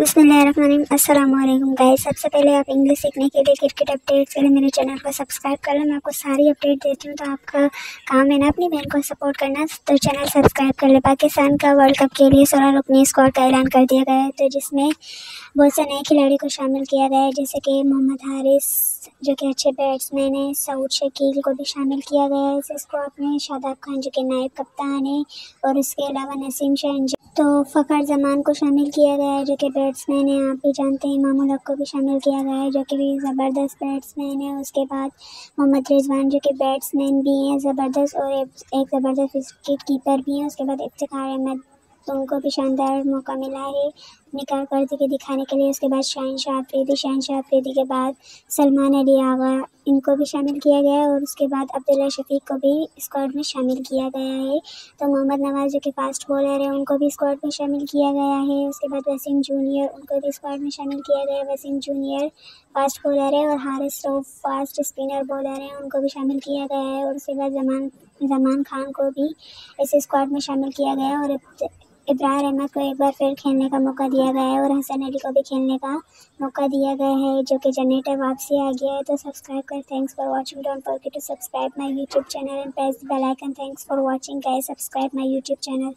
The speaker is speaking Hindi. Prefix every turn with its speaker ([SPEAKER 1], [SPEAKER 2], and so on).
[SPEAKER 1] बिस्मिल्लाहिर्रहमानिर्रहीम। अस्सलाम वालेकुम गाइस। सबसे पहले आप इंग्लिश सीखने के लिए क्रिकेट अपडेट्स के लिए मेरे चैनल को सब्सक्राइब कर लें। मैं आपको सारी अपडेट देती हूँ, तो आपका काम है ना अपनी बहन को सपोर्ट करना, तो चैनल सब्सक्राइब कर लें। पाकिस्तान का वर्ल्ड कप के लिए 16 रुकनी स्क्वाड का ऐलान कर दिया गया है, तो जिसमें बहुत से नए खिलाड़ी को शामिल किया गया है, जैसे कि मोहम्मद हारिस जो कि अच्छे बैट्समैन है, सऊद शकील को भी शामिल किया गया है इस स्क्वाड में, शादाब खान जो कि नायब कप्तान है, और इसके अलावा नसीम शाह, तो फ़खर जमान को शामिल किया गया है जो कि बैट्समैन है। आप भी जानते हैं इमामुल हक को भी शामिल किया गया है जो कि भी ज़बरदस्त बैट्समैन है। उसके बाद मोहम्मद रिजवान जो कि बैट्समैन भी हैं ज़बरदस्त, और एक ज़बरदस्त विकेट कीपर भी हैं। उसके बाद इफ्तिखार अहमद, तो उनको भी शानदार मौका मिला है अपनी कारकर्दगी दिखाने के लिए। उसके बाद शहनशाह अफरीदी के बाद सलमान अली आगा, इनको भी शामिल किया गया है, और उसके बाद अब्दुल्ला शफीक को भी स्क्वाड में शामिल किया गया है। तो मोहम्मद नवाज़ जो कि फास्ट बॉलर है, उनको भी स्क्वाड में शामिल किया गया है। उसके बाद वसीम जूनियर, उनको भी स्क्वाड में शामिल किया गया है। वसीम जूनियर फास्ट बॉलर है, और Haris Rauf fast spinner bowler है, उनको भी शामिल किया गया है। और उसके बाद जमान खान को भी इस स्क्वाड में शामिल किया गया है, और इब्रार अहमद को एक बार फिर खेलने का मौका दिया गया है, और हसन अली को भी खेलने का मौका दिया गया है जो कि जनरेटर वापसी आ गया है। तो सब्सक्राइब कर, thanks for watching, don't forget to subscribe my YouTube channel and press the bell icon. Thanks for watching guys, subscribe my YouTube channel.